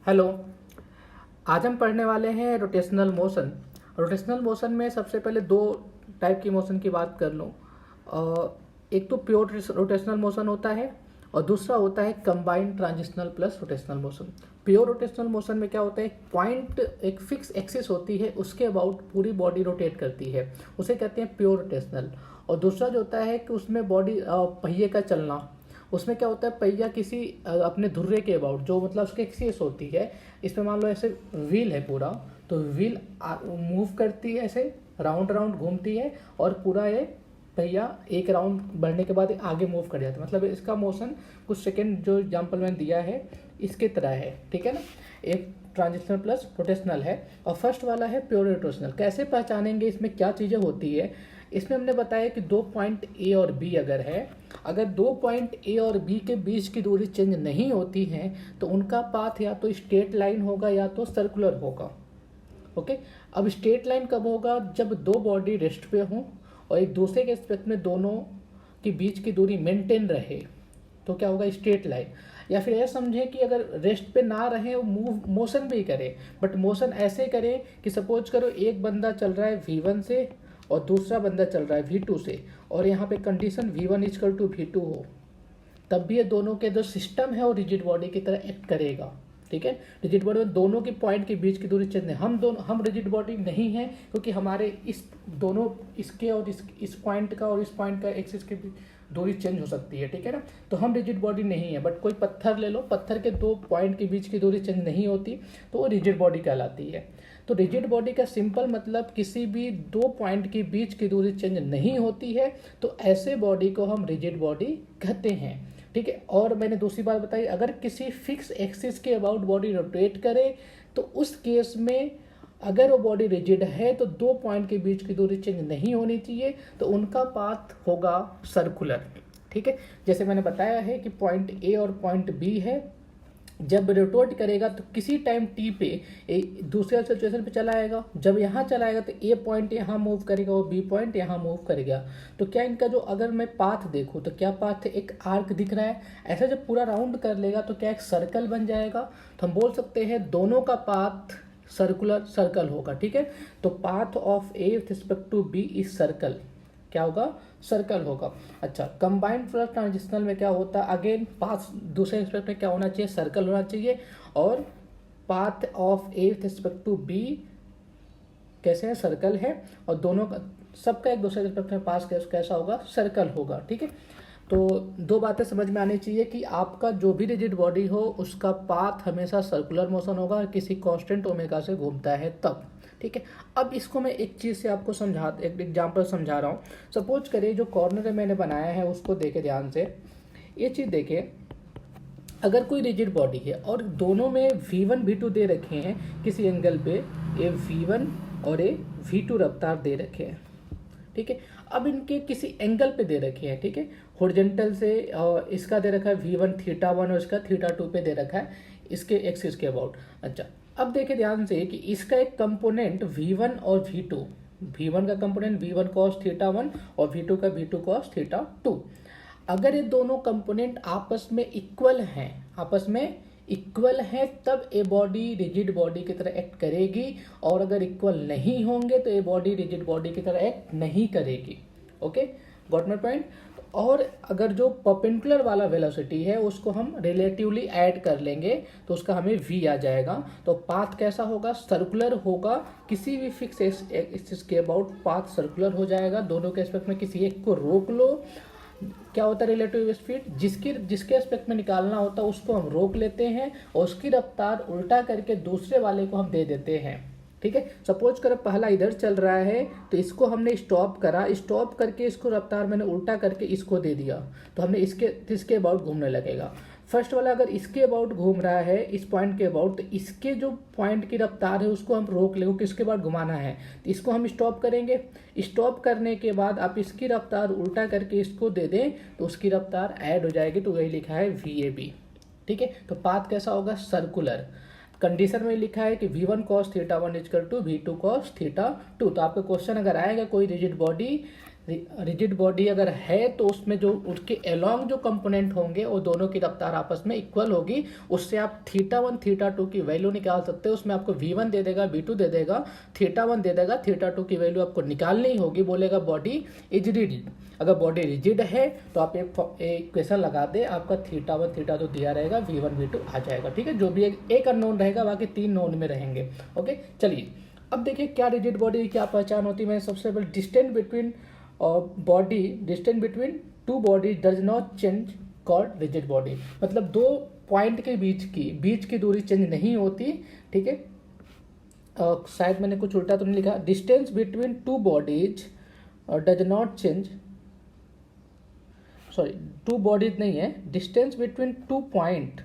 Hello. आज हम पढ़ने वाले हैं रोटेशनल मोशन। रोटेशनल मोशन में सबसे पहले दो टाइप की मोशन की बात कर लूँ। एक तो प्योर रोटेशनल मोशन होता है और दूसरा होता है combined transitional plus rotational motion. Pure rotational motion में क्या होता है, एक पॉइंट, एक फिक्स एक्सिस होती है, उसके अबाउट पूरी बॉडी रोटेट करती है, उसे कहते हैं प्योर रोटेशनल। और दूसरा जो होता है कि उसमें बॉडी पहिए का चलना, उसमें क्या होता है, पहिया किसी अपने धुर्रे के अबाउट, जो मतलब उसकी एक्सिस होती है। इसमें मान लो ऐसे व्हील है पूरा, तो व्हील मूव करती है, ऐसे राउंड राउंड घूमती है और पूरा ये पहिया एक राउंड बढ़ने के बाद आगे मूव कर जाता है। मतलब इसका मोशन कुछ सेकेंड जो एग्जाम्पल मैंने दिया है इसके तरह है, ठीक है ना। एक ट्रांजिशनल प्लस रोटेशनल है और फर्स्ट वाला है प्योर रोटेशनल। कैसे पहचानेंगे, इसमें क्या चीज़ें होती है। इसमें हमने बताया कि दो पॉइंट ए और बी अगर है, अगर दो पॉइंट ए और बी के बीच की दूरी चेंज नहीं होती है तो उनका पाथ या तो स्ट्रेट लाइन होगा या तो सर्कुलर होगा। ओके, अब स्ट्रेट लाइन कब होगा, जब दो बॉडी रेस्ट पे हों और एक दूसरे के रिस्पेक्ट में दोनों के बीच की दूरी मेंटेन रहे, तो क्या होगा, स्ट्रेट लाइन। या फिर यह समझें कि अगर रेस्ट पे ना रहे, वो मोशन भी करे, बट मोशन ऐसे करे कि सपोज करो एक बंदा चल रहा है V1 से और दूसरा बंदा चल रहा है V2 से, और यहाँ पे condition V1 equal to V2 हो, तब भी ये दोनों के जो सिस्टम है वो रिजिड बॉडी की तरह एक्ट करेगा। ठीक है, रिजिड बॉडी में दोनों के पॉइंट के बीच की दूरी चेंज नहीं, हम रिजिड बॉडी नहीं है, क्योंकि हमारे इस दोनों, इसके और इस पॉइंट का और इस पॉइंट का एक्सिस के दूरी चेंज हो सकती है, ठीक है ना। तो हम रिजिड बॉडी नहीं है। बट कोई पत्थर ले लो, पत्थर के दो पॉइंट के बीच की दूरी चेंज नहीं होती तो वो रिजिड बॉडी कहलाती है। तो रिजिड बॉडी का सिंपल मतलब किसी भी दो पॉइंट के बीच की दूरी चेंज नहीं होती है, तो ऐसे बॉडी को हम रिजिड बॉडी कहते हैं, ठीक है। और मैंने दूसरी बात बताई, अगर किसी फिक्स एक्सिस के अबाउट बॉडी रोटेट करे तो उस केस में अगर वो बॉडी रिजिड है तो दो पॉइंट के बीच की दूरी चेंज नहीं होनी चाहिए, तो उनका पाथ होगा सर्कुलर, ठीक है। जैसे मैंने बताया है कि पॉइंट ए और पॉइंट बी है, जब रोटेट करेगा तो किसी टाइम टी पे दूसरे सिचुएशन पे चला आएगा, जब यहाँ चला आएगा तो ए पॉइंट यहाँ मूव करेगा, वो बी पॉइंट यहाँ मूव करेगा। तो क्या इनका जो, अगर मैं पाथ देखूँ तो क्या पाथ, एक आर्क दिख रहा है, ऐसा जब पूरा राउंड कर लेगा तो क्या एक सर्कल बन जाएगा। तो हम बोल सकते हैं दोनों का पाथ सर्कुलर सर्कल होगा, ठीक है। तो path of A with respect to B is circle, क्या होगा, सर्कल होगा। अच्छा, कंबाइंड प्लस ट्रांजिशनल में क्या होता है, अगेन पाथ दूसरे रिस्पेक्ट में क्या होना चाहिए, सर्कल होना चाहिए। और path of A with respect to B कैसे है, सर्कल है, और दोनों का सबका एक दूसरे रिस्पेक्ट में पास कैसा होगा, सर्कल होगा, ठीक है। तो दो बातें समझ में आनी चाहिए कि आपका जो भी रिजिड बॉडी हो उसका पाथ हमेशा सर्कुलर मोशन होगा और किसी कांस्टेंट ओमेगा से घूमता है तब, ठीक है। अब इसको मैं एक चीज़ से आपको एक एग्जांपल समझा रहा हूँ। सपोज करिए जो कॉर्नर मैंने बनाया है उसको देखे ध्यान से, ये चीज़ देखे, अगर कोई रिजिड बॉडी है और दोनों में V1 V2 दे रखे हैं किसी एंगल पे, ये V1 और ये V2 रफ्तार दे रखे हैं, ठीक है। अब इनके किसी एंगल पे दे रखे हैं, ठीक है, हॉरिजॉन्टल से इसका दे रखा है V1 θ1 और इसका θ2 पे दे रखा है इसके एक्सिस के अबाउट। अच्छा, अब देखे ध्यान से कि इसका एक कंपोनेंट V1 और V2, V1 का कंपोनेंट V1 cos θ1 और V2 का V2 cos θ2। अगर ये दोनों कंपोनेंट आपस में इक्वल हैं, तब ए बॉडी रिजिड बॉडी की तरह एक्ट करेगी, और अगर इक्वल नहीं होंगे तो ए बॉडी रिजिड बॉडी की तरह एक्ट नहीं करेगी। Okay, got my point. और अगर जो परपेंडिकुलर वाला वेलोसिटी है उसको हम रिलेटिवली ऐड कर लेंगे तो उसका हमें v आ जाएगा। तो पाथ कैसा होगा, सर्कुलर होगा, किसी भी फिक्स एक्सिस के अबाउट पाथ सर्कुलर हो जाएगा। दोनों के एस्पेक्ट में किसी एक को रोक लो, क्या होता है रिलेटिव स्पीड, जिसके एस्पेक्ट में निकालना होता है उसको हम रोक लेते हैं और उसकी रफ्तार उल्टा करके दूसरे वाले को हम दे देते हैं, ठीक है। सपोज करो पहला इधर चल रहा है तो इसको हमने स्टॉप करा, स्टॉप करके इसको रफ्तार मैंने उल्टा करके इसको दे दिया, तो हमने इसके अबाउट घूमने लगेगा। फर्स्ट वाला अगर इसके अबाउट घूम रहा है, इस पॉइंट के अबाउट, तो इसके जो पॉइंट की रफ्तार है उसको हम रोक लेंगे, किसके बाद घुमाना है, तो इसको हम स्टॉप करेंगे। स्टॉप करने के बाद आप इसकी रफ्तार उल्टा करके इसको दे दें तो उसकी रफ्तार ऐड हो जाएगी, तो वही लिखा है VAB, ठीक है। तो पाथ कैसा होगा, सर्कुलर। कंडीशन में लिखा है कि V1 cos θ1 equal to V2 cos θ2। तो आपका क्वेश्चन अगर आएगा कोई रिजिड बॉडी रिजिड बॉडी अगर है तो उसमें जो उसके अलोंग जो कंपोनेंट होंगे वो दोनों की रफ्तार आपस में इक्वल होगी। उससे आप थीटा 1 थीटा 2 की वैल्यू निकाल सकते हो। उसमें आपको V1 दे देगा, V2 दे देगा, थीटा 1 दे देगा, थीटा 2 की वैल्यू आपको निकालनी होगी। बोलेगा बॉडी इज रिजिड। अगर बॉडी रिजिड है तो आप एक इक्वेशन लगा दे, आपका थीटा 1 थीटा 2 दिया रहेगा, V1 V2 आ जाएगा। ठीक है, जो भी एक अननोन रहेगा बाकी 3 नोन में रहेंगे। ओके, चलिए अब देखिए क्या रिजिड बॉडी की क्या पहचान होती है। मैं सबसे पहले distance between distance between two body does not change called rigid body. मतलब दो पॉइंट के बीच की दूरी चेंज नहीं होती। ठीक है, शायद मैंने कुछ उल्टा तो नहीं लिखा। Distance between two bodies does not change, sorry two bodies नहीं है, distance between two point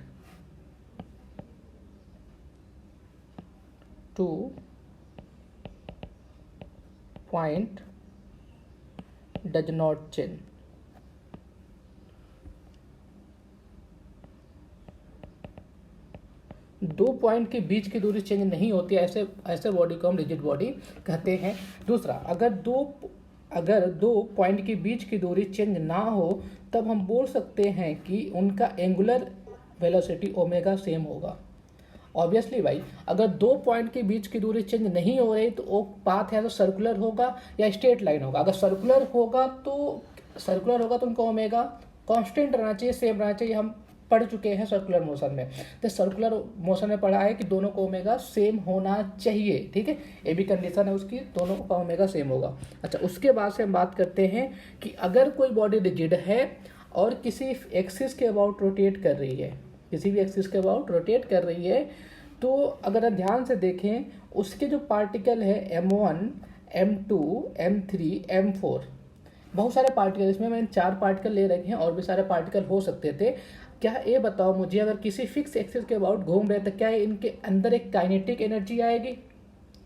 does not change. दो पॉइंट के बीच की दूरी चेंज नहीं होती, ऐसे बॉडी को हम रिजिड बॉडी कहते हैं। दूसरा, अगर दो पॉइंट के बीच की दूरी चेंज ना हो तब हम बोल सकते हैं कि उनका एंगुलर वेलोसिटी ओमेगा सेम होगा। ऑब्वियसली भाई, अगर दो पॉइंट के बीच की दूरी चेंज नहीं हो रही तो वो पाथ है तो सर्कुलर होगा या स्ट्रेट लाइन होगा। अगर सर्कुलर होगा तो उनका ओमेगा कांस्टेंट रहना चाहिए, सेम रहना चाहिए। हम पढ़ चुके हैं सर्कुलर मोशन में, तो सर्कुलर मोशन में पढ़ा है कि दोनों को ओमेगा सेम होना चाहिए। ठीक है, ये भी कंडीशन है उसकी, दोनों का ओमेगा सेम होगा। अच्छा, उसके बाद से हम बात करते हैं कि अगर कोई बॉडी रिजिड है और किसी एक्सिस के अबाउट रोटेट कर रही है, किसी भी एक्सिस के अबाउट रोटेट कर रही है, तो अगर आप ध्यान से देखें उसके जो पार्टिकल है M1, M2, M3, M4, बहुत सारे पार्टिकल, इसमें मैंने 4 पार्टिकल ले रखे हैं, और भी सारे पार्टिकल हो सकते थे। क्या ये बताओ मुझे, अगर किसी फिक्स एक्सिस के अबाउट घूम रहे तो क्या इनके अंदर एक काइनेटिक एनर्जी आएगी?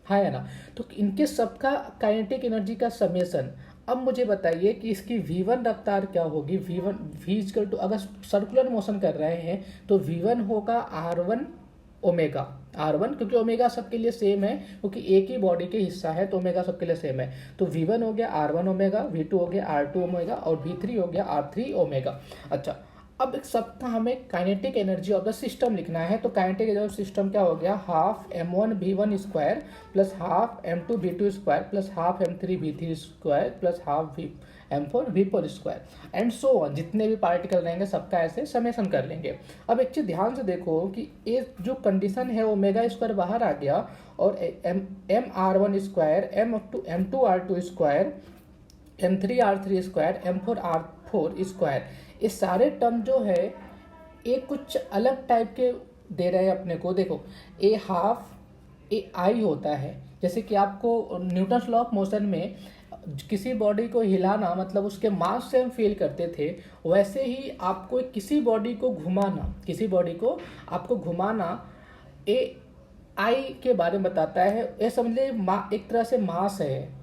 हाँ या ना? तो इनके सबका काइनेटिक एनर्जी का समेसन। अब मुझे बताइए कि इसकी V1 रफ्तार क्या होगी। V टू, अगर सर्कुलर मोशन कर रहे हैं तो V1 होगा R1 ओमेगा, R1, क्योंकि ओमेगा सबके लिए सेम है, क्योंकि एक ही बॉडी के हिस्सा है तो ओमेगा सबके लिए सेम है। तो V1 हो गया R1 ओमेगा, V2 हो गया R2 ओमेगा, और V3 हो गया R3 ओमेगा। अच्छा, अब सबका हमें kinetic energy of the system लिखना है। तो काइनेटिक एनर्जी ऑफ सिस्टम क्या हो गया, half M1 V1 square plus half M2 V2 square plus half M3 V3 square plus half M4 V4 square and so on. जितने भी particle रहेंगे सबका ऐसे समेसन कर लेंगे। अब एक चीज ध्यान से देखो कि ये जो कंडीशन है ओमेगा स्क्वायर बाहर आ गया, और M R1 square, M2 R2 square, M3 R3 square, M4 R4 square, ये सारे टर्म जो है ये कुछ अलग टाइप के दे रहे हैं अपने को। देखो, ए हाफ ए आई होता है, जैसे कि आपको न्यूटन्स लॉ ऑफ मोशन में किसी बॉडी को हिलाना मतलब उसके मास से हम फील करते थे, वैसे ही आपको किसी बॉडी को घुमाना ए आई के बारे में बताता है। ये समझ ले एक तरह से मास है।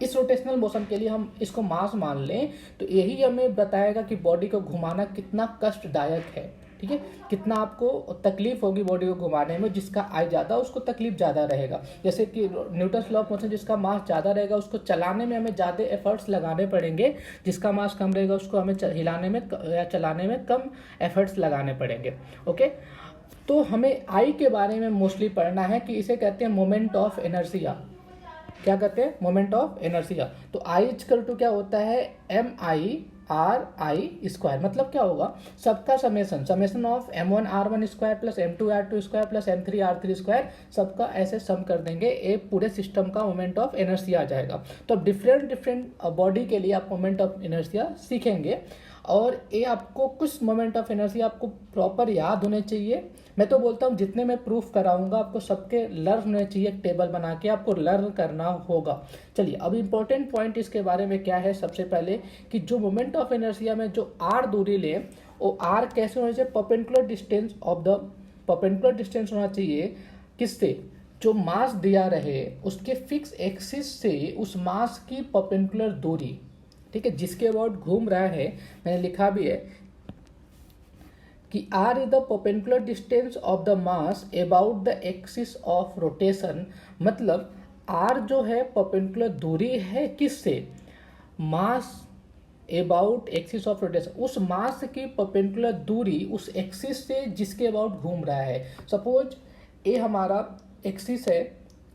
इस रोटेशनल मोशन के लिए हम इसको मास मान लें तो यही हमें बताएगा कि बॉडी को घुमाना कितना कष्टदायक है। ठीक है, कितना आपको तकलीफ होगी बॉडी को घुमाने में। जिसका आई ज़्यादा उसको तकलीफ ज़्यादा रहेगा। जैसे कि न्यूटन्स लॉ ऑफ मोशन, जिसका मास ज़्यादा रहेगा उसको चलाने में हमें ज़्यादा एफर्ट्स लगाने पड़ेंगे, जिसका मास कम रहेगा उसको हमें हिलाने में या चलाने में कम एफर्ट्स लगाने पड़ेंगे। ओके, तो हमें आई के बारे में मोस्टली पढ़ना है कि इसे कहते हैं मोमेंट ऑफ इनर्शिया। क्या कहते हैं? Moment of inertia. तो आई इक्वल टू क्या होता है, MI/R स्क्वायर। मतलब क्या होगा, सबका summation of M1 R1 square plus M2 R2 square plus M3 R3 square, सबका ऐसे सम कर देंगे, ये पूरे सिस्टम का मोमेंट ऑफ इनर्शिया आ जाएगा। तो अब डिफरेंट बॉडी के लिए आप मोमेंट ऑफ इनर्शिया सीखेंगे, और ये आपको कुछ मोमेंट ऑफ इनर्शिया आपको प्रॉपर याद होने चाहिए। मैं तो बोलता हूँ जितने मैं प्रूफ कराऊंगा आपको सबके लर्न होने चाहिए, एक टेबल बना के आपको लर्न करना होगा। चलिए, अब इम्पोर्टेंट पॉइंट इसके बारे में क्या है, सबसे पहले कि जो मोमेंट ऑफ इनर्शिया में जो r दूरी ले, वो r कैसे होना चाहिए, परपेंडिकुलर डिस्टेंस होना चाहिए। किससे? जो मास दिया रहे उसके फिक्स एक्सिस से उस मास की परपेंडिकुलर दूरी। ठीक है, जिसके अबाउट घूम रहा है, मैंने लिखा भी है कि r is the perpendicular distance of the mass about the axis of rotation. मतलब r जो है परपेंडिकुलर दूरी है किससे, मास अबाउट एक्सिस ऑफ रोटेशन, उस मास की परपेंडिकुलर दूरी उस एक्सिस से जिसके अबाउट घूम रहा है। सपोज ये हमारा एक्सिस है,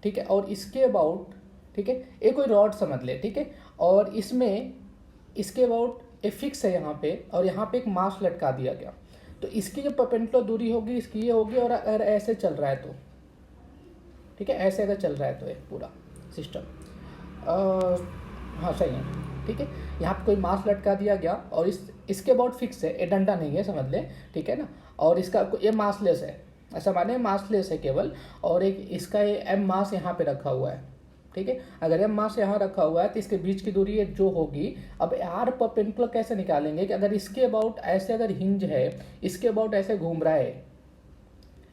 ठीक है, और इसके अबाउट, ठीक है, ये कोई रॉड समझ ले, ठीक है, और इसमें इसके अबाउट ए फिक्स है यहाँ पे, और यहाँ पे एक मास लटका दिया गया, तो इसकी जो परपेंडिकुलर दूरी होगी इसकी ये होगी, और अगर ऐसे चल रहा है तो, ठीक है, ऐसे अगर चल रहा है तो एक पूरा सिस्टम, हाँ सही है, ठीक है, यहाँ पे कोई मास लटका दिया गया और इसके अबाउट फिक्स है, ये डंडा नहीं है समझ ले, ठीक है ना, और इसका ये मासलेस है, ऐसा माने मासलेस है केवल, और एक इसका ये एम मास यहाँ पे रखा हुआ है, ठीक है, अगर एम मास यहाँ रखा हुआ है तो इसके बीच की दूरी जो होगी, अब आर परपेंडिकुलर कैसे निकालेंगे कि अगर इसके अबाउट ऐसे अगर हिंज है, इसके अबाउट ऐसे घूम रहा है,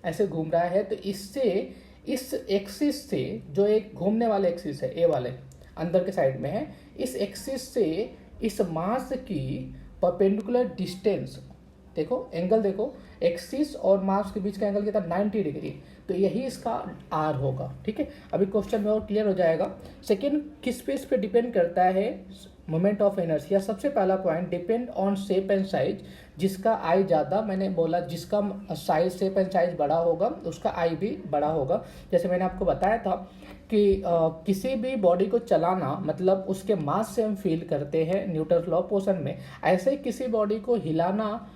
ऐसे घूम रहा है, तो इससे इस एक्सिस से जो एक घूमने वाले एक्सिस है, ए वाले अंदर के साइड में है, इस एक्सिस से इस मास की परपेंडिकुलर डिस्टेंस, देखो एंगल देखो, एक्सिस और मास के बीच का एंगल कितना 90 डिग्री, तो यही इसका आर होगा, ठीक है। अभी क्वेश्चन में और क्लियर हो जाएगा। सेकंड किस पे इस पे डिपेंड करता है मोमेंट ऑफ इनर्शिया, सबसे पहला point depend on shape and size, जिसका आई ज़्यादा, मैंने बोला जिसका साइज शेप एंड साइज बड़ा होगा उसका आई भी बड़ा होगा। जैसे मैंने आपको बताया था कि किसी भी बॉडी को चलाना मतलब उसके मास से हम फील करते हैं न्यूटन लॉ ऑफ मोशन में, ऐसे ही किसी बॉडी को हिलाना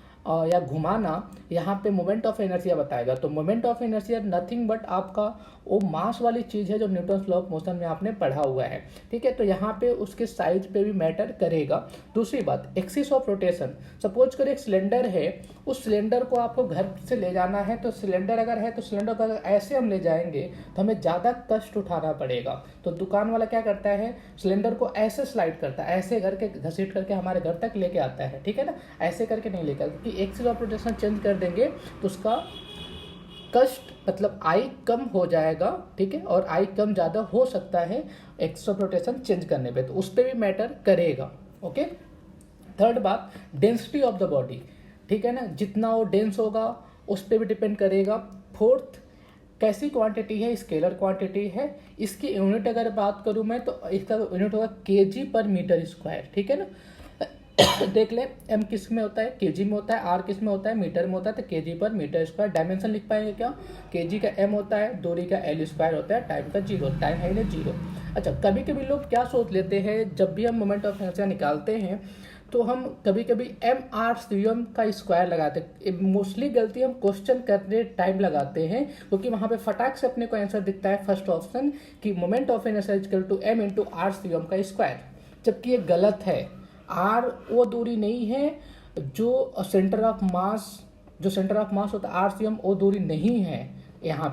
या घुमाना यहाँ पे मोमेंट ऑफ इनर्शिया बताएगा। तो moment of inertia nothing but आपका वो मास वाली चीज़ है जो न्यूटन लॉ ऑफ मोशन में आपने पढ़ा हुआ है, ठीक है। तो यहाँ पे उसके साइज पे भी मैटर करेगा। दूसरी बात एक्सिस ऑफ रोटेशन, सपोज कर एक सिलेंडर है, उस सिलेंडर को आपको घर से ले जाना है, तो सिलेंडर अगर है तो सिलेंडर को अगर ऐसे हम ले जाएंगे तो हमें ज़्यादा कष्ट उठाना पड़ेगा। तो दुकान वाला क्या करता है, सिलेंडर को ऐसे स्लाइड करता है, ऐसे करके घसीट करके हमारे घर तक लेके आता है, ठीक है ना, ऐसे करके नहीं लेकर, क्योंकि एक्सिस ऑफ रोटेशन चेंज कर देंगे तो उसका कष्ट मतलब आई कम हो जाएगा, ठीक है, और आई कम ज़्यादा हो सकता है एक्सिस ऑफ रोटेशन चेंज करने पे, तो उस पर भी मैटर करेगा। ओके, थर्ड बात डेंसिटी ऑफ द बॉडी, ठीक है ना, जितना वो डेंस होगा उस पर भी डिपेंड करेगा। फोर्थ कैसी क्वांटिटी है, स्केलर क्वांटिटी है, इसकी यूनिट अगर बात करूँ मैं तो इसका यूनिट होगा केजी पर मीटर स्क्वायर, ठीक है ना। देख ले एम किस में होता है, केजी में होता है, आर किस में होता है, मीटर में होता है, तो केजी पर मीटर स्क्वायर। डायमेंशन लिख पाएंगे क्या, केजी का एम होता है, दूरी का एल स्क्वायर होता है, टाइम का जीरो, टाइम है ना जीरो। अच्छा, कभी कभी लोग क्या सोच लेते हैं, जब भी हम मोमेंट ऑफ इनर्शिया निकालते हैं तो हम कभी कभी एम आर सी एम का स्क्वायर लगाते हैं। मोस्टली गलती हम क्वेश्चन करने टाइम लगाते हैं, क्योंकि वहाँ पे फटाक से अपने को आंसर दिखता है फर्स्ट ऑप्शन कि moment of inertia equal to M into R C M का स्क्वायर, जबकि ये गलत है। आर वो दूरी नहीं है जो सेंटर ऑफ मास होता है, आर सी एम वो दूरी नहीं है यहाँ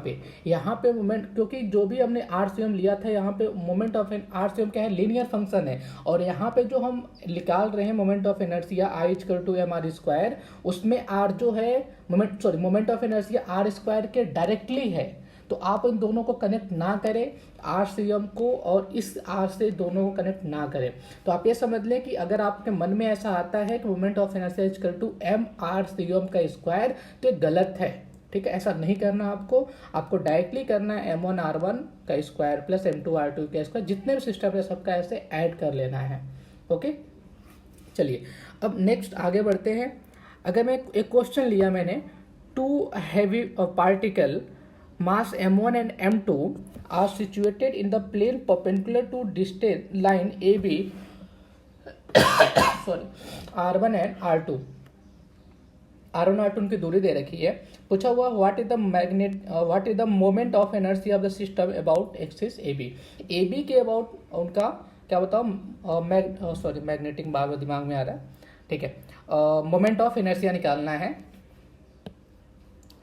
पे मोमेंट, क्योंकि जो भी हमने आर सी एम लिया था यहाँ पे moment of R C M क्या है, लीनियर फंक्शन है, और यहाँ पे जो हम निकाल रहे हैं moment of inertia I equal to M R square, उसमें आर जो है moment of inertia R square के डायरेक्टली है। तो आप इन दोनों को कनेक्ट ना करें, आर सी एम को और इस आर से दोनों को कनेक्ट ना करें। तो आप ये समझ लें कि अगर आपके मन में ऐसा आता है कि moment of inertia equal to M R C M का स्क्वायर, तो ये गलत है, ठीक है। ऐसा नहीं करना आपको डायरेक्टली करना है एम वन आर वन का square plus M two R two का स्क्वायर, जितने भी सिस्टम है सबका ऐसे ऐड कर लेना है। ओके, चलिए अब नेक्स्ट आगे बढ़ते हैं। अगर मैं एक क्वेश्चन लिया मैंने, two heavy particle mass m1 and m2 are situated in the plane perpendicular to distant line AB sorry r1 and r2 की दूरी दे रखी है। पूछा हुआ what is the moment of inertia of the system about axis AB के about उनका क्या बताओ, मैग्नेटिक बार दिमाग में आ रहा है, ठीक है। मोमेंट ऑफ इनर्शिया निकालना है।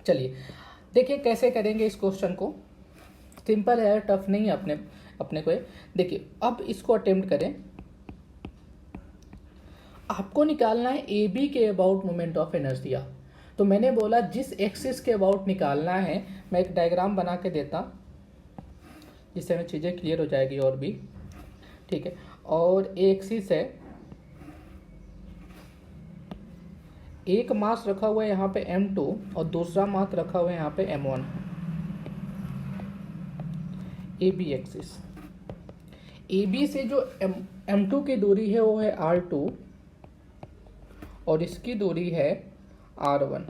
चलिए देखिए कैसे करेंगे इस क्वेश्चन को, सिंपल है, टफ नहीं है अपने को। देखिए अब इसको अटेम्प्ट करें। आपको निकालना है ए बी के अबाउट मोमेंट ऑफ इनर्शिया। तो मैंने बोला जिस एक्सिस के अबाउट निकालना है, मैं एक डायग्राम बना के देता जिससे हमें चीज़ें क्लियर हो जाएगी और भी, ठीक है। और एक्सिस है, एक मास रखा हुआ है यहाँ पे m2 और दूसरा मास रखा हुआ है यहाँ पे m1, AB axis. A B से जो एम टू की दूरी है वो है आर टू और इसकी दूरी है आर वन।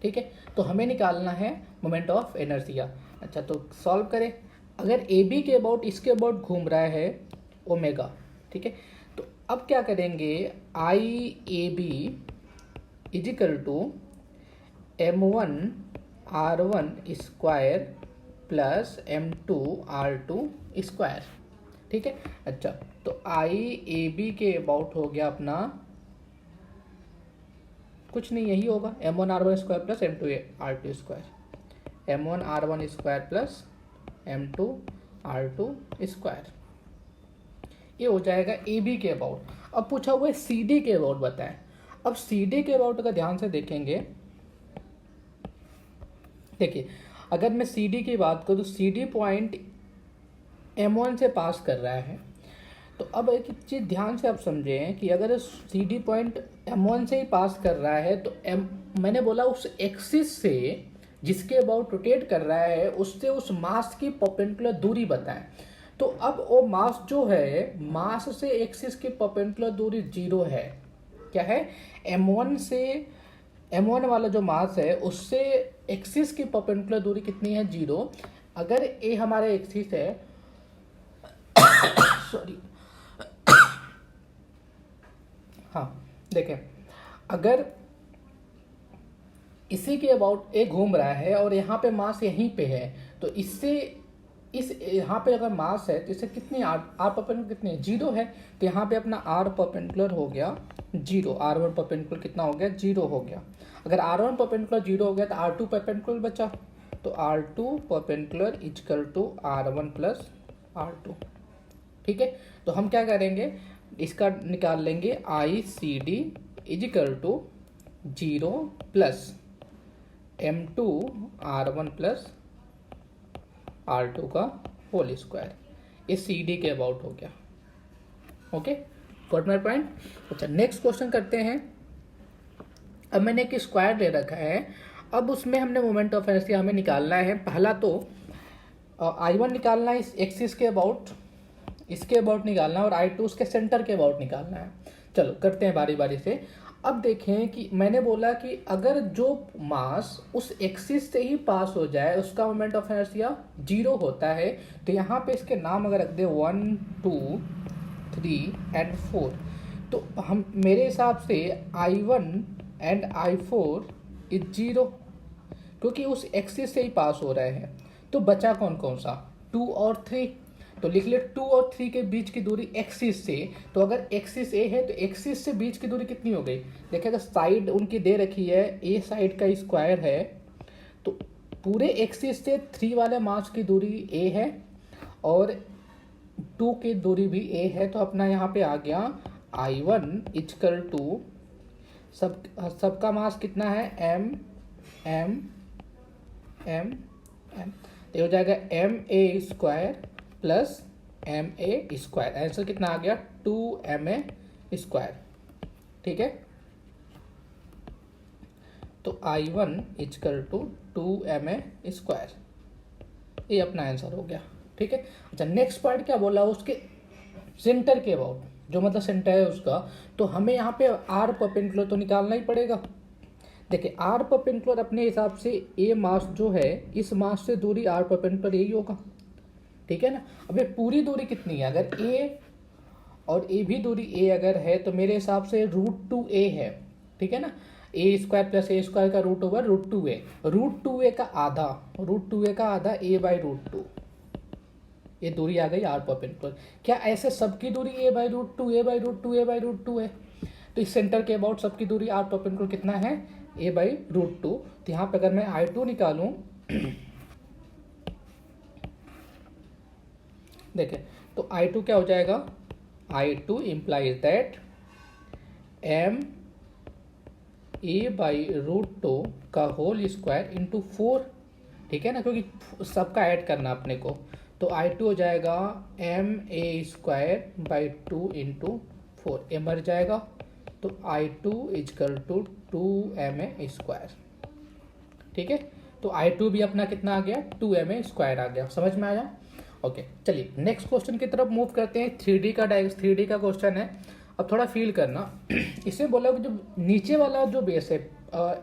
ठीक है, तो हमें निकालना है मोमेंट ऑफ इनर्शिया। अच्छा, तो सॉल्व करें। अगर ए बी के अबाउट इसके अबाउट घूम रहा है ओमेगा, ठीक है, तो अब क्या करेंगे, I A B is equal to M one R one square plus M two R two square. ठीक है, अच्छा, तो आई ए बी के अबाउट हो गया अपना कुछ नहीं, यही होगा M one R one square plus M two R two square, M one R one square plus M two R two square. ये हो जाएगा ए बी के अबाउट। अब पूछा हुआ है सी डी के अबाउट बताएं। अब सी डी के अबाउट का ध्यान से देखेंगे, देखिए अगर मैं सी डी की बात करूँ तो C D point M one से पास कर रहा है। तो अब एक चीज़ ध्यान से आप समझें कि अगर C D point M one से ही पास कर रहा है तो मैंने बोला उस एक्सिस से जिसके अबाउट रोटेट कर रहा है उससे उस मास की परपेंडिकुलर दूरी बताएं। तो अब वो मास जो है, मास से एक्सिस की परपेंडिकुलर दूरी 0 है। क्या है, m1 से m1 वाला जो मास है उससे एक्सिस की परपेंडिकुलर दूरी कितनी है, 0। अगर a हमारा एक्सिस है सॉरी हाँ देखें, अगर इसी के अबाउट ए घूम रहा है और यहाँ पे मास यहीं पे है, तो इससे इस यहाँ पे अगर मास है तो इससे कितनी आर परपेंडिकुलर कितनी है, 0 है। तो यहाँ पे अपना आर परपेंडिकुलर हो गया 0, आर वन परपेंडिकुलर कितना हो गया, 0 हो गया। अगर आर वन परपेंडिकुलर 0 हो गया तो आर टू परपेंडिकुलर बचा, तो R two perpendicular equal to R one plus R two. ठीक है, तो हम क्या करेंगे, इसका निकाल लेंगे I C D equal to 0 plus M two R one plus R two का होल स्क्वायर। ये सी डी के अबाउट हो गया। Okay, got my point. अच्छा, नेक्स्ट क्वेश्चन करते हैं। अब मैंने एक स्क्वायर दे रखा है, अब उसमें हमने मोमेंट ऑफ इनर्शिया हमें निकालना है। पहला तो आई वन निकालना है इस एक्सिस के अबाउट, इसके अबाउट निकालना है, और आई टू उसके सेंटर के अबाउट निकालना है। चलो करते हैं बारी बारी से। अब देखें कि मैंने बोला कि अगर जो मास उस एक्सिस से ही पास हो जाए उसका मोमेंट ऑफ इनर्शिया 0 होता है। तो यहाँ पे इसके नाम अगर रख दे 1 2 3 एंड 4, तो हम मेरे हिसाब से I1 एंड I4 इज 0, क्योंकि उस एक्सिस से ही पास हो रहे हैं। तो बचा कौन कौन सा, 2 और 3। तो लिख ले 2 और 3 के बीच की दूरी एक्सिस से। तो अगर एक्सिस ए है तो एक्सिस से बीच की दूरी कितनी हो गई, देखिएगा साइड उनकी दे रखी है, ए साइड का स्क्वायर है, तो पूरे एक्सिस से 3 वाले मास की दूरी ए है और 2 की दूरी भी ए है। तो अपना यहाँ पे आ गया I1 इक्वल टू सबका मास कितना है, एम एम एम एम, तो हो जाएगा M A square plus M A square. Answer कितना आ गया, 2ma स्क्वायर। ठीक है, तो I1 equal to 2ma square, ये अपना आंसर हो गया। ठीक है, अच्छा नेक्स्ट पार्ट क्या बोला, उसके सेंटर के अबाउट, जो मतलब सेंटर है उसका। तो हमें यहाँ पे आर परपेंडिकुलर तो निकालना ही पड़ेगा। देखिए आर परपेंडिकुलर अपने हिसाब से ए मास जो है, इस मास से दूरी आर परपेंडिकुलर यही होगा। ठीक है ना। अब ये पूरी दूरी कितनी है, अगर ए और ए भी दूरी ए अगर है तो मेरे हिसाब से √2a है। ठीक है ना, ए स्क्वायर प्लस ए स्क्वायर का रूट ओवर √2a, √2a का आधा, √2a का आधा a बाई √2, ये दूरी आ गई आर परपेंडिकुलर। क्या ऐसे सबकी दूरी a by √2 a by √2 a by √2 है, तो इस सेंटर के अबाउट सबकी दूरी आर परपेंडिकुलर कितना है, a बाई √2। तो यहाँ पे अगर मैं I2 निकालूं देखें तो I2 क्या हो जाएगा, I2 implies that m a by √2 का होल स्क्वायर इंटू 4। ठीक है ना, क्योंकि सबका ऐड करना अपने को। तो I2 हो जाएगा ma स्क्वायर बाई 2 इंटू 4, ए मर जाएगा, तो I2 equal to 2ma square. ठीक है, तो I2 भी अपना कितना आ गया 2ma² आ गया। समझ में आया? ओके, चलिए नेक्स्ट क्वेश्चन की तरफ मूव करते हैं। 3D का क्वेश्चन है। अब थोड़ा फील करना इसमें बोला कि जो नीचे वाला जो बेस है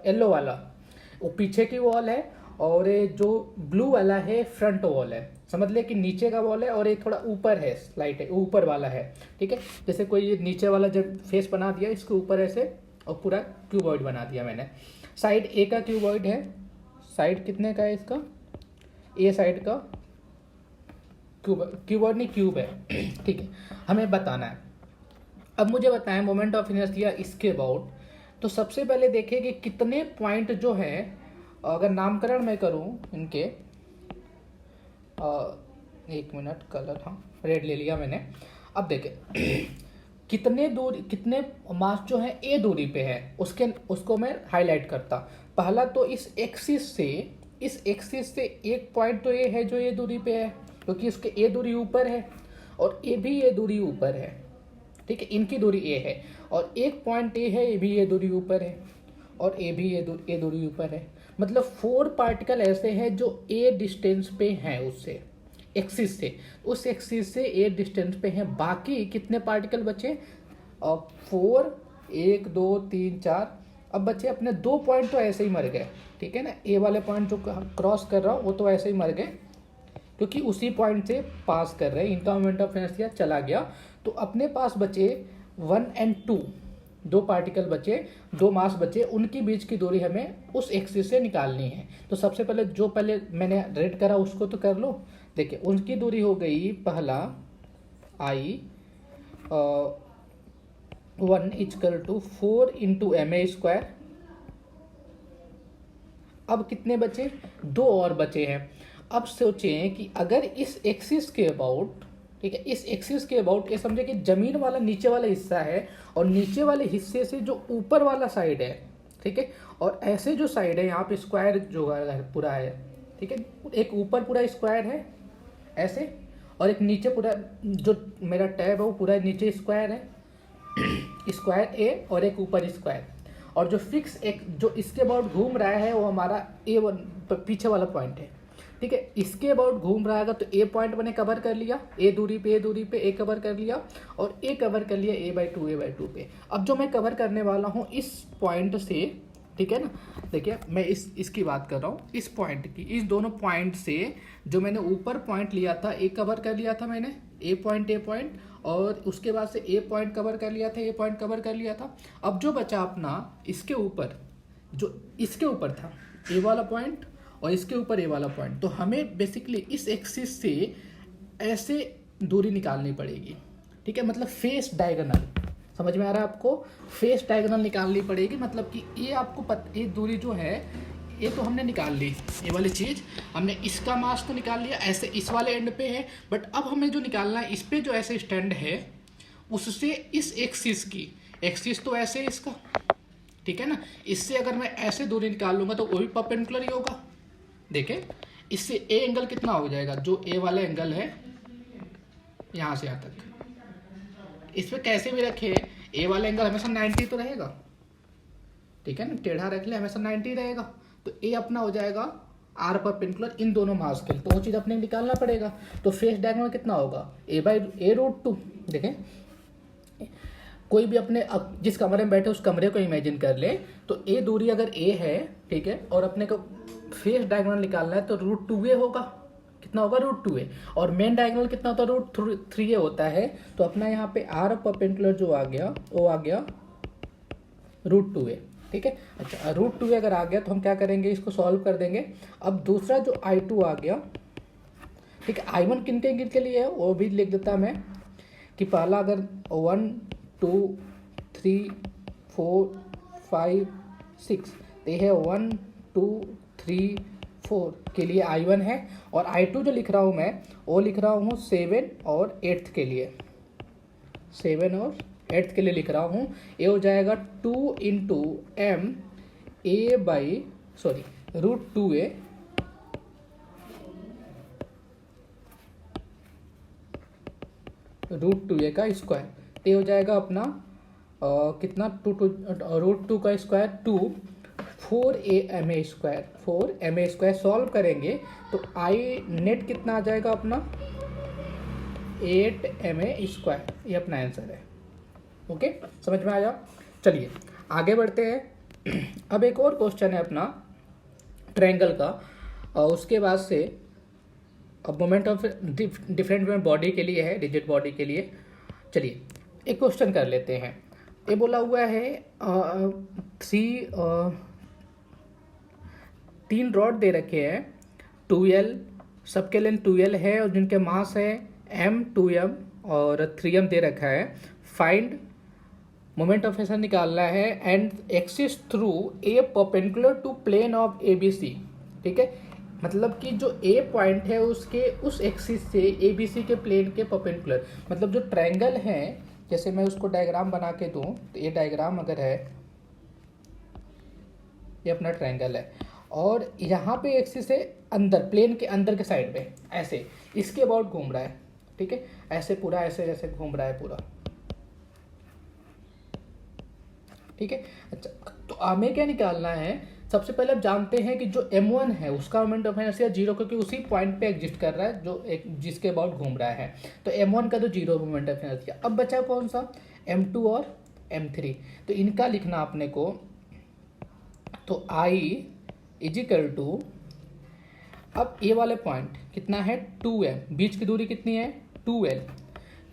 येलो वाला वो पीछे की वॉल है और ये जो ब्लू वाला है फ्रंट वॉल है। समझ ले कि नीचे का वॉल है और ये थोड़ा ऊपर है, स्लाइट है ऊपर वाला है। ठीक है, जैसे कोई ये नीचे वाला जब फेस बना दिया इसके ऊपर ऐसे और पूरा क्यूबॉइड बना दिया मैंने। साइड ए का क्यूबॉइड है। साइड कितने का है इसका? ए साइड का क्यूबॉइड नहीं क्यूब है। ठीक है, हमें बताना है। अब मुझे बताएं मोमेंट ऑफ इनर्शिया इसके अबाउट। तो सबसे पहले देखिए कि कितने पॉइंट जो है, अगर नामकरण मैं करूं इनके, एक मिनट, कलर, हाँ रेड ले लिया मैंने। अब देखें कितने मास जो है ए दूरी पे है उसको मैं हाईलाइट करता। पहला तो इस एक्सिस से एक पॉइंट तो ये है जो ए दूरी पे है, क्योंकि इसके ए दूरी ऊपर है और ए भी ए दूरी ऊपर है। ठीक है, इनकी दूरी ए है और एक पॉइंट ए है, ए भी ए दूरी ऊपर है और ए भी ए दूरी ऊपर है। मतलब 4 पार्टिकल ऐसे हैं जो ए डिस्टेंस पे हैं उससे, एक्सिस से, उस एक्सिस से ए डिस्टेंस पे हैं। बाकी कितने पार्टिकल बचे? 4, 1 2 3 4। अब बचे अपने 2 पॉइंट तो ऐसे ही मर गए। ठीक है ना, ए वाले पॉइंट जो क्रॉस कर रहा हूँ वो तो ऐसे ही मर गए क्योंकि उसी पॉइंट से पास कर रहे हैं, इनका मोमेंट ऑफ इनर्शिया चला गया। तो अपने पास बचे 1 और 2, 2 पार्टिकल बचे, 2 मास बचे, उनकी बीच की दूरी हमें उस एक्सिस से निकालनी है। तो सबसे पहले जो पहले मैंने रेड करा उसको तो कर लो। देखिए उनकी दूरी हो गई, पहला I 1 = 4 × ma²। अब कितने बचे? 2 और बचे हैं। अब सोचें कि अगर इस एक्सिस के अबाउट, ठीक है, इस एक्सिस के अबाउट ये समझे कि जमीन वाला नीचे वाला हिस्सा है और नीचे वाले हिस्से से जो ऊपर वाला साइड है, ठीक है, और ऐसे जो साइड है यहाँ पे स्क्वायर जो पूरा है, ठीक है, एक ऊपर पूरा स्क्वायर है ऐसे और एक नीचे पूरा, जो मेरा टैब है वो पूरा नीचे स्क्वायर है, स्क्वायर ए, और एक ऊपर स्क्वायर, और जो फिक्स एक जो इसके अबाउट घूम रहा है वो हमारा A1 पीछे वाला पॉइंट है। ठीक है, इसके अबाउट घूम रहा है तो ए पॉइंट मैंने कवर कर लिया, ए दूरी पे ए कवर कर लिया और ए कवर कर लिया a/2 पे। अब जो मैं कवर करने वाला हूँ इस पॉइंट से, ठीक है ना, देखिए मैं इसकी बात कर रहा हूँ, इस पॉइंट की, इस दोनों पॉइंट से जो मैंने ऊपर पॉइंट लिया था ए कवर कर लिया था मैंने, ए पॉइंट, और उसके बाद से ए पॉइंट कवर कर लिया था, ए पॉइंट कवर कर लिया था। अब जो बचा अपना इसके ऊपर, जो इसके ऊपर था ए वाला पॉइंट और इसके ऊपर ए वाला पॉइंट, तो हमें बेसिकली इस एक्सिस से ऐसे दूरी निकालनी पड़ेगी। ठीक है, मतलब फेस डायगोनल, समझ में आ रहा है आपको? फेस डायगोनल निकालनी पड़ेगी, मतलब कि ये आपको ये दूरी जो है ये तो हमने निकाल ली, ये वाली चीज़ हमने, इसका मास तो निकाल लिया, ऐसे इस वाले एंड पे है, बट अब हमें जो निकालना है इस पे जो ऐसे स्टैंड है उससे इस एक्सिस की, एक्सिस तो ऐसे इसका, ठीक है ना, इससे अगर मैं ऐसे दूरी निकाल लूँगा तो वो भी परपेंडिकुलर ही होगा। देखें इससे ए एंगल कितना हो जाएगा, जो ए वाला एंगल है यहाँ से यहाँ तक, इस पे कैसे भी रखे ए वाला एंगल हमेशा 90 तो रहेगा, ठीक है ना, टेढ़ा रख ले हमेशा 90 रहेगा, तो ए अपना हो जाएगा आर परपेंडिकुलर इन दोनों मास के लिए, तो वो चीज़ अपने निकालना पड़ेगा। तो फेस डायगोनल कितना होगा, a/√2। देखें कोई भी अपने जिस कमरे में बैठे उस कमरे को इमेजिन कर ले, तो ए दूरी अगर ए है, ठीक है, और अपने को फेस डायगोनल निकालना है तो √2a होगा, कितना होगा √2a, और मेन डायगोनल कितना होता है √3a होता है, तो अपना यहाँ पे आर परपेंडिकुलर जो आ गया वो आ गया √2a। ठीक है, अच्छा √2a अगर आ गया तो हम क्या करेंगे, इसको सॉल्व कर देंगे। अब दूसरा जो I2 आ गया, ठीक है, I1 किन के लिए है वो भी लिख देता मैं, कि पहला अगर 1 2 3 4 5 6, तो यह है 1 2 3 4 के लिए I1 है, और I2 जो लिख रहा हूँ मैं वो लिख रहा हूँ 7 और 8 के लिए, 7 और 8 के लिए लिख रहा हूँ। ये हो जाएगा 2 × m √2a √2a का स्क्वायर, तो ये हो जाएगा अपना कितना, √2 का स्क्वायर 2, 4ma² सॉल्व करेंगे तो आई नेट कितना आ जाएगा अपना 8ma²। ये अपना आंसर है। ओके, समझ में आया। चलिए आगे बढ़ते हैं। अब एक और क्वेश्चन है अपना ट्रायंगल का, और उसके बाद से अब मोमेंट ऑफ डिफरेंट में बॉडी के लिए है, रिजिड बॉडी के लिए। चलिए एक क्वेश्चन कर लेते हैं। ये बोला हुआ है तीन रॉड दे रखे हैं 2L, सबके लेंथ 2L है और जिनके मास है m 2m और 3m दे रखा है। फाइंड मोमेंट ऑफ इनर्शिया निकालना है and axis through A perpendicular to plane of ABC। ठीक है, मतलब कि जो A पॉइंट है उसके उस एक्सिस से ABC के प्लेन के परपेंडिकुलर, मतलब जो ट्रायंगल है, जैसे मैं उसको डायग्राम बना के दूं तो ये डायग्राम अगर है, ये अपना ट्रायंगल है और यहाँ पे एक्सिस है अंदर, प्लेन के अंदर के साइड में ऐसे इसके अबाउट घूम रहा है। ठीक है, ऐसे पूरा ऐसे जैसे घूम रहा है पूरा। ठीक है, अच्छा तो हमें क्या निकालना है, सबसे पहले आप जानते हैं कि जो m1 है उसका मोमेंट ऑफ इनर्शिया 0, क्योंकि उसी पॉइंट पे एग्जिस्ट कर रहा है जो एक जिसके अबाउट घूम रहा है, तो m1 का तो 0 मोमेंट ऑफ इनर्शिया। अब बचा कौन सा, m2 और m3, तो इनका लिखना अपने को, तो I इजिकल टू, अब ये वाले पॉइंट कितना है 2m, बीच की दूरी कितनी है 2L,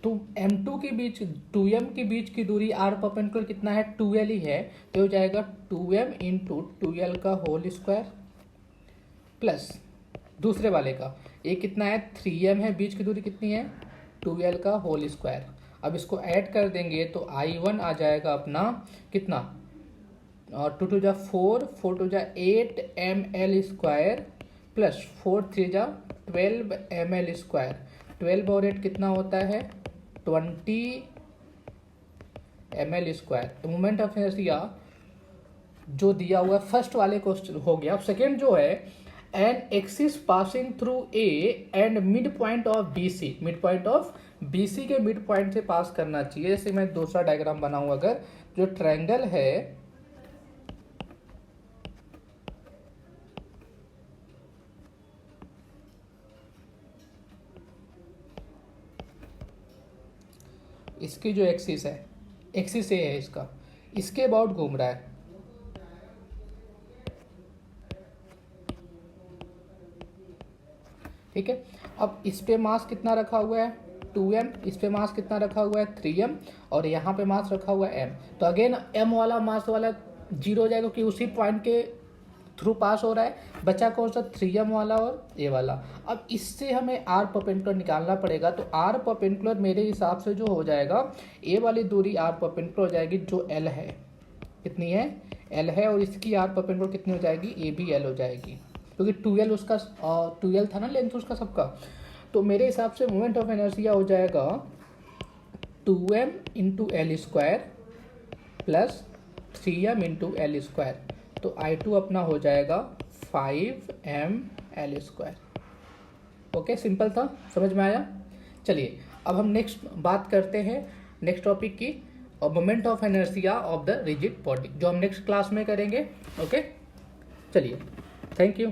तो m2 के बीच 2m के बीच की दूरी r परपेंडिकुलर कितना है 2L ही है, तो हो जाएगा 2m इंटू 2L का होल स्क्वायर प्लस दूसरे वाले का ये कितना है 3m है, बीच की दूरी कितनी है 2L का होल स्क्वायर। अब इसको ऐड कर देंगे तो I1 आ जाएगा अपना कितना, और 2 2 4, 4 2 8 ml² प्लस 4 3 12 ml²। 12 और 8 कितना होता है 20 ml²। मोमेंट ऑफ इनर्शिया जो दिया हुआ है फर्स्ट वाले क्वेश्चन हो गया। अब सेकेंड जो है an axis passing through A and mid point of BC, mid point of BC के मिड पॉइंट से पास करना चाहिए। जैसे मैं दूसरा डायग्राम बनाऊं, अगर जो ट्रायंगल है इसकी जो एक्सिस है, एक्सिस ए है इसका, इसके अबाउट घूम रहा है। ठीक है, अब इस पे मास कितना रखा हुआ है 2m, इस पे मास कितना रखा हुआ है 3m और यहाँ पे मास रखा हुआ है m। तो अगेन m वाला मास वाला 0 हो जाएगा क्योंकि उसी पॉइंट के थ्रू पास हो रहा है। बचा कौन सा 3m वाला और a वाला। अब इससे हमें r परपेंडिकुलर निकालना पड़ेगा, तो r परपेंडिकुलर मेरे हिसाब से जो हो जाएगा a वाली दूरी r परपेंडिकुलर हो जाएगी जो l है, कितनी है l है, और इसकी r परपेंडिकुलर कितनी हो जाएगी a भी l हो जाएगी, क्योंकि 2l उसका 2l था ना लेंथ उसका सबका। तो मेरे हिसाब से मोमेंट ऑफ इनर्शिया हो जाएगा 2m into L² plus 3m into L²। तो I2 अपना हो जाएगा 5mL²। ओके, सिंपल था, समझ में आया। चलिए अब हम नेक्स्ट बात करते हैं नेक्स्ट टॉपिक की, और moment of inertia of the rigid body, जो हम नेक्स्ट क्लास में करेंगे। ओके, चलिए, थैंक यू।